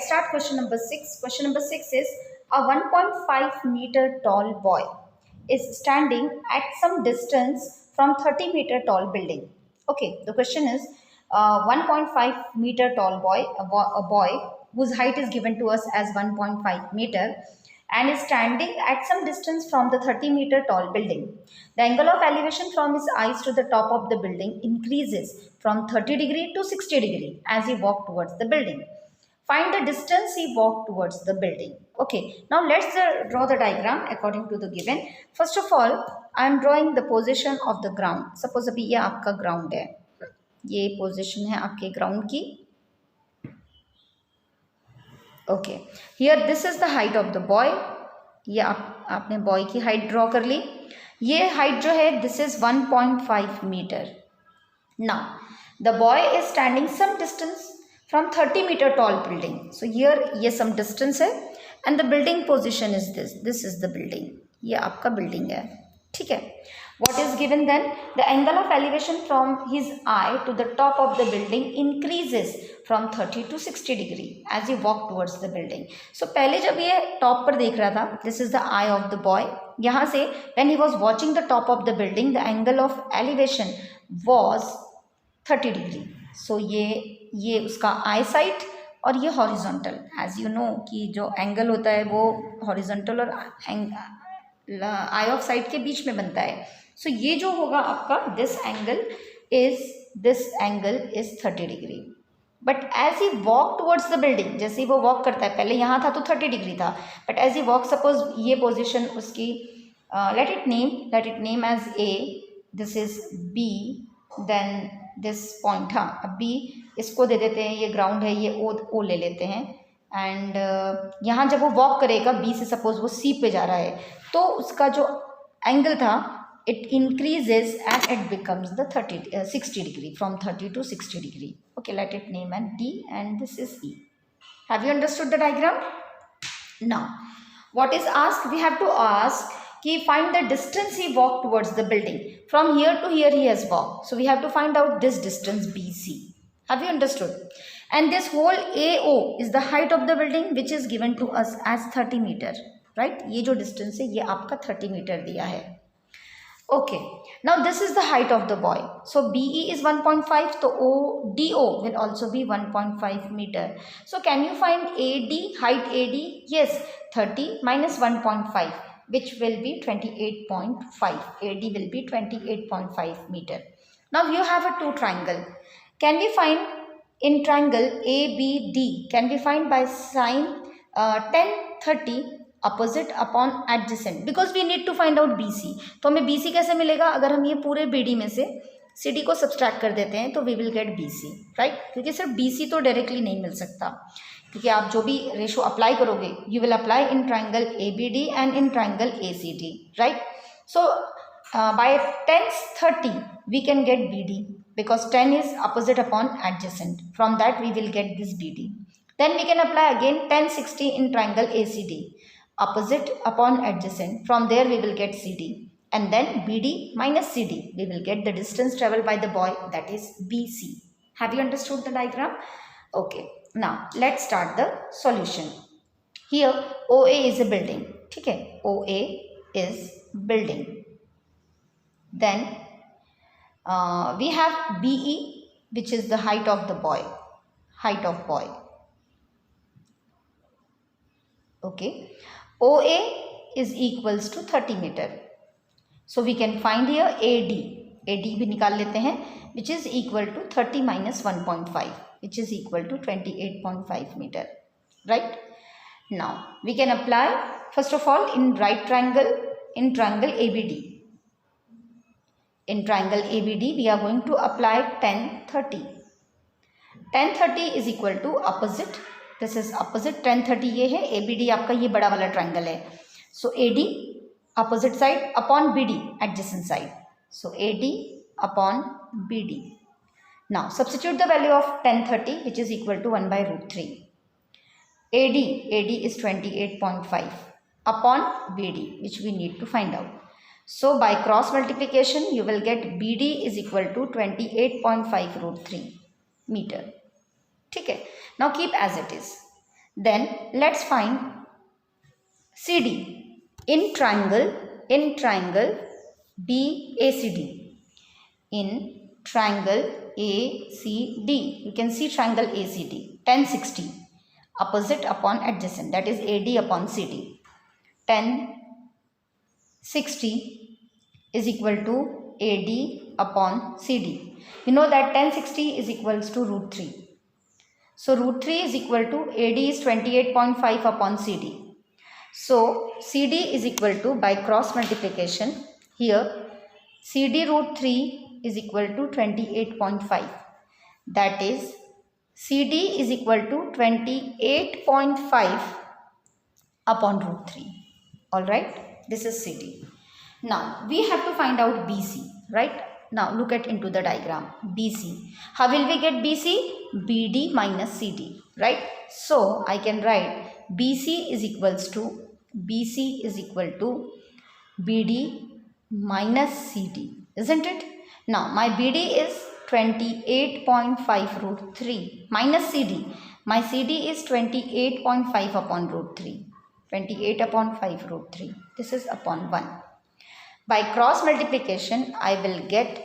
Start question number 6. Question number 6 is a 1.5 meter tall boy is standing at some distance from 30-meter tall building. Okay, the question is 1.5 meter tall boy, a boy whose height is given to us as 1.5 meter and is standing at some distance from the 30-meter tall building. The angle of elevation from his eyes to the top of the building increases from 30 degree to 60 degree as he walks towards the building. Find the distance he walked towards the building. Okay, now let's draw the diagram according to the given. First of all, I am drawing the position of the ground. Suppose अभी ये आपका ground है, ये position है आपके ground की. Okay, here this is the height of the boy. ये आपने boy की height draw कर ली. ये height जो है this is 1.5 meter. Now the boy is standing some distance from 30-meter tall building. So here ये some distance है and the building position is this. This is the building. ये आपका building है. ठीक है. What is given then? The angle of elevation from his eye to the top of the building increases from 30 to 60 degree as he walk towards the building. So पहले जब ये top पर देख रहा था, this is the eye of the boy. यहाँ से when he was watching the top of the building, the angle of elevation was 30 degree. So ये उसका आई साइट और ये हॉरिजॉन्टल. एज यू नो कि जो एंगल होता है वो हॉरिजॉन्टल और आई ऑफ साइट के बीच में बनता है. सो ये जो होगा आपका this angle is 30 degree. But as he walk towards the building, जैसे ही वो वॉक करता है, पहले यहाँ था तो 30 डिग्री था, but as he walk suppose ये पोजिशन उसकी let it name as A, this is B, then this point. हाँ, अब बी इसको दे देते हैं, ये ग्राउंड है, ये ओ ले लेते हैं. एंड यहाँ जब वो वॉक करेगा बी से, सपोज वो सी पे जा रहा है, तो उसका जो एंगल था it increases and it becomes the 60 degree, from 30 to 60 degree. Okay, let it name and D and this is E. Have you understood the diagram? Now what is asked, we have to ask कि find the distance he walked towards the building. From here to here he has walked. So we have to find out this distance BC. Have you understood? And this whole AO is the height of the building which is given to us as 30 meter. Right? ये जो distance है ये आपका 30 meter दिया है. Okay. Now this is the height of the boy. So BE is 1.5. So DO will also be 1.5 meter. So can you find AD, height AD? Yes, 30 minus 1.5. which will be 28.5. AD will be 28.5 meter. Now you have a two triangle. Can we find in triangle ABD? Can we find by sign tan 30 opposite upon adjacent? Because we need to find out BC. तो हमें BC कैसे मिलेगा? अगर हम ये पूरे BD में से CD को सब्सट्रैक्ट कर देते हैं तो we will get BC, right? क्योंकि सिर्फ BC तो डायरेक्टली नहीं मिल सकता, क्योंकि आप जो भी रेशो अप्लाई करोगे you will apply in triangle A B D and in triangle A C D, right? So by tan 30 we can get B D because 10 is opposite upon adjacent. From that we will get this B D. Then we can apply again tan 60 in triangle A C D, opposite upon adjacent. From there we will get C D, and then BD minus CD we will get the distance traveled by the boy, that is BC. Have you understood the diagram? Okay, now let's start the solution. Here OA is a building. ठीक है, OA is building. Then we have BE which is the height of the boy, height of boy. Okay, OA is equals to 30 meter. So we can find here AD. AD भी निकाल लेते हैं, which is equal to 30 minus 1.5, which is equal to 28.5 meter. Right? Now we can apply first of all in right triangle, in triangle ABD. In triangle ABD we are going to apply tan 30. Tan 30 is equal to opposite. This is opposite. Tan 30 ये है, ABD आपका ये बड़ा वाला triangle है. So AD opposite side upon BD adjacent side. So AD upon BD. Now substitute the value of tan 30 which is equal to 1 by root 3. AD is 28.5 upon BD which we need to find out. So by cross multiplication you will get BD is equal to 28.5 root 3 meter. ठीक है. Now keep as it is. Then let's find CD in triangle BACD. In triangle ACD, you can see triangle ACD 1060 opposite upon adjacent, that is AD upon CD. 1060 is equal to AD upon CD. You know that 1060 is equals to root 3. So root 3 is equal to AD is 28.5 upon CD. So CD is equal to, by cross multiplication, here CD root 3 is equal to 28.5. That is CD is equal to 28.5 upon root 3. Alright, this is CD. Now we have to find out BC, right? Now look at into the diagram. BC. How will we get BC? BD minus CD, right? So I can write BC is equal to BD minus CD, isn't it? Now my BD is 28.5 root 3 minus CD. My CD is 28.5 upon root 3. 28 upon 5 root 3. This is upon 1. By cross multiplication, I will get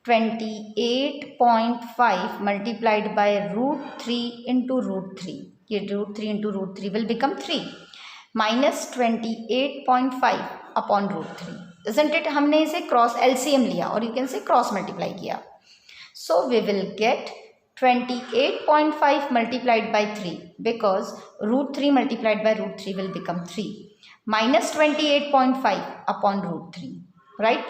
28.5 multiplied by root 3 into root 3. Here root 3 into root 3 will become 3. Minus 28.5 upon root 3. Isn't it? हमने इसे cross LCM लिया और you can say cross multiply किया. So we will get 28.5 multiplied by 3, because root 3 multiplied by root 3 will become 3. Minus 28.5 upon root 3, right?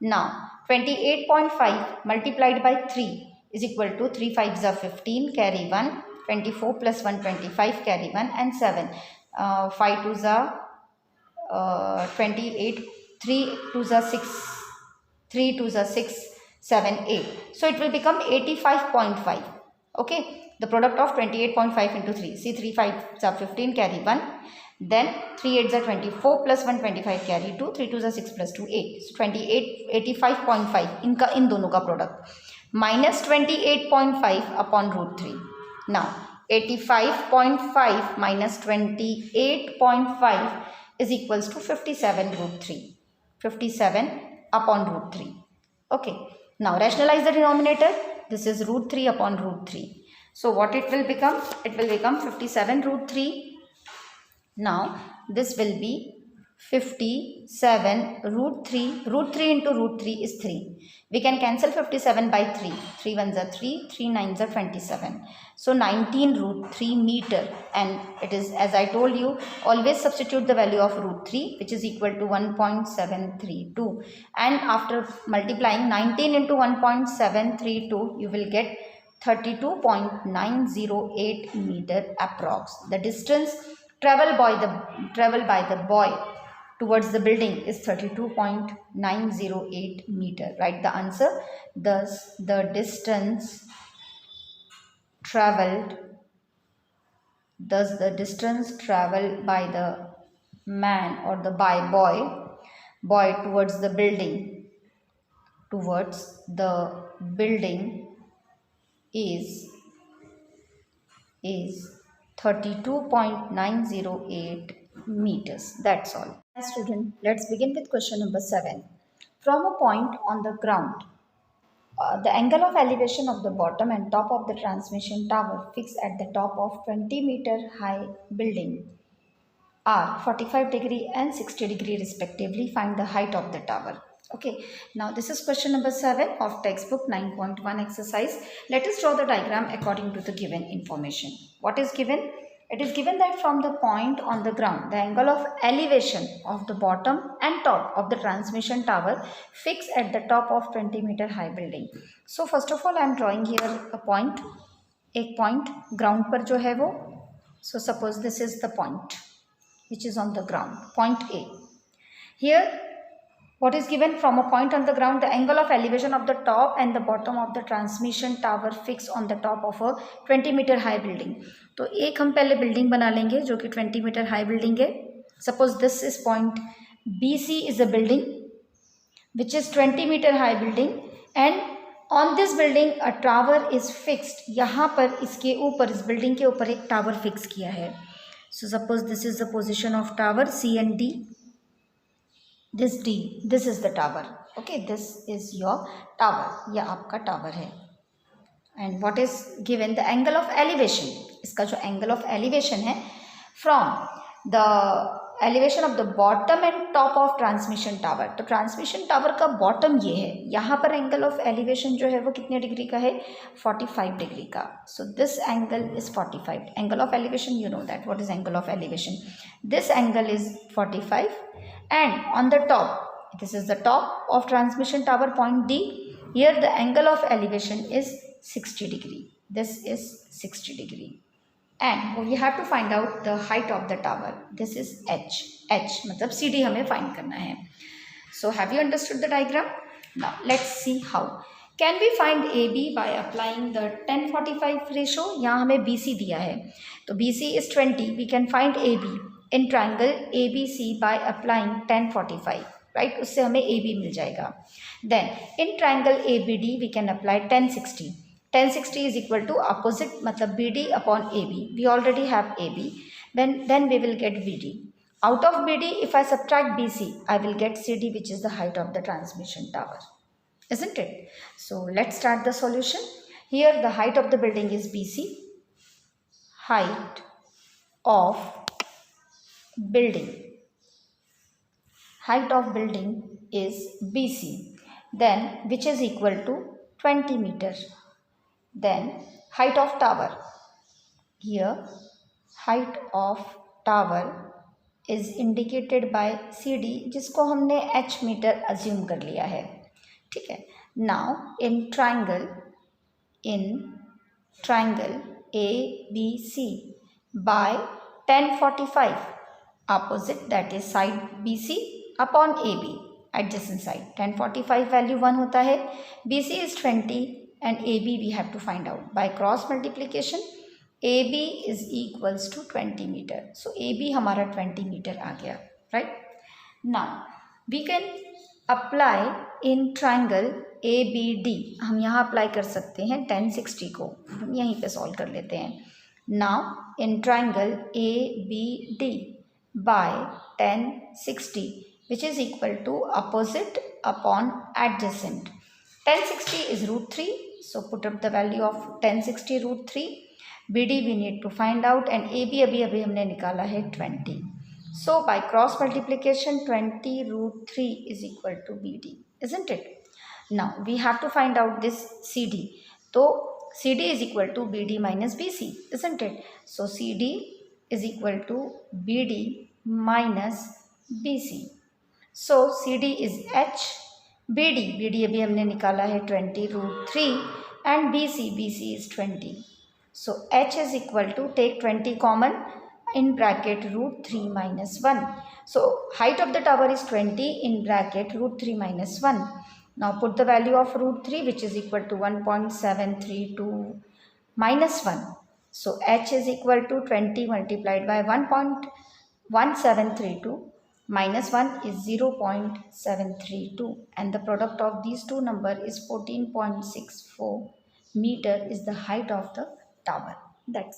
Now 28.5 multiplied by 3 is equal to 3 5s are 15, carry 1, 24 plus 1 25, carry 1, and 7. 5 2s are 28, 3 2s are 6, 3 2s are 6, 7 8. So it will become 85.5. Okay, the product of 28.5 into 3. See, 3 5s are 15, carry 1. Then 3 8s are 24 plus 1 25, carry 2. 3 2s are 6 plus 2 8. So 85.5 इनका इन दोनों का product. Minus 28.5 upon root 3. Now 85.5 minus 28.5 is equals to 57 root 3. 57 upon root 3. Okay. Now rationalize the denominator. This is root 3 upon root 3. So what it will become? It will become 57 root 3. Now this will be 57 root 3. Root 3 into root 3 is 3. We can cancel 57 by 3. 3 1s are 3. 3 9s are 27. So 19 root 3 meter. And it is, as I told you, always substitute the value of root 3, which is equal to 1.732. And after multiplying 19 into 1.732, you will get 32.908 meter approx. The distance traveled by the boy towards the building is 32.908 meter. Write the answer. Thus the distance traveled by the man or the boy towards the building is 32.908 meters. That's all. Student, let's begin with question number 7. From a point on the ground, the angle of elevation of the bottom and top of the transmission tower fixed at the top of 20-meter high building are 45 degree and 60 degree respectively. Find the height of the tower. Okay, now this is question number 7 of textbook 9.1 exercise. Let us draw the diagram according to the given information. What is given? It is given that from the point on the ground, the angle of elevation of the bottom and top of the transmission tower fixed at the top of 20-meter high building. So first of all, I am drawing here a point. एक point ground पर जो है वो. So suppose this is the point which is on the ground, point A. Here, what is given? From a point on the ground, the angle of elevation of the top and the bottom of the transmission tower fixed on the top of a 20-meter high building. तो एक हम पहले building बना लेंगे जो कि 20 metre high building है. Suppose this is point BC is a building which is 20 meter high building, and on this building a tower is fixed. यहाँ पर इसके ऊपर, इस बिल्डिंग के ऊपर एक टावर फिक्स किया है. So suppose this is the position of tower C and D. This D, this is the tower. Okay, this is your tower. यह आपका tower है. And what is given? The angle of elevation. इसका जो angle of elevation है from the elevation of the bottom and top of transmission tower. तो transmission tower का bottom ये है. यहाँ पर angle of elevation जो है वो कितने डिग्री का है? 45 डिग्री का. So this angle is 45. Angle of elevation, you know that. What is angle of elevation? This angle is 45. And on the top, this is the top of transmission tower point D. Here the angle of elevation is 60 degree. This is 60 degree. And we have to find out the height of the tower. This is H. H मतलब CD हमें find करना है. So have you understood the diagram? Now let's see how. Can we find AB by applying the 10-45 ratio? यहाँ हमें BC दिया है. तो BC is 20. We can find AB in triangle ABC by applying 10-45. Right? उससे हमें AB मिल जाएगा. Then in triangle ABD we can apply 10-60. 10-60 is equal to opposite मतलब BD upon AB. We already have AB. Then we will get BD. Out of BD, if I subtract BC, I will get CD, which is the height of the transmission tower. Isn't it? So let's start the solution. Here the height of the building is BC. Height of building. Height of building is BC. Then which is equal to 20 meters. Then height of tower. Here height of tower is indicated by CD, जिसको हमने H metre assume कर लिया है. ठीक है. Now in triangle ABC by 10-45, opposite, that is side BC upon AB, adjacent side. 10-45 value 1 होता है. BC is 20 and AB we have to find out by cross multiplication. AB is equals to 20 meter. So AB हमारा 20 meter आ गया. Right? Now we can apply in triangle ABD. हम यहाँ apply कर सकते हैं 10-60 को. हम यहीं पे solve कर लेते हैं. Now in triangle ABD by 10-60, which is equal to opposite upon adjacent. 10-60 is root 3. So put up the value of 10-60 root 3. BD we need to find out and AB अभी हमने निकाला है 20. So by cross multiplication 20 root 3 is equal to BD, isn't it? Now we have to find out this CD. So CD is equal to BD minus BC, isn't it? So CD is equal to BD minus BC. So CD is H. BD अभी हमने निकाला है 20 root 3 and BC is 20. So H is equal to, take 20 common, in bracket root 3 minus 1. So height of the tower is 20 in bracket root 3 minus 1. Now put the value of root 3, which is equal to 1.732 minus 1. So H is equal to 20 multiplied by 1.1732. Minus 1 is 0.732 and the product of these two numbers is 14.64 meter is the height of the tower. That's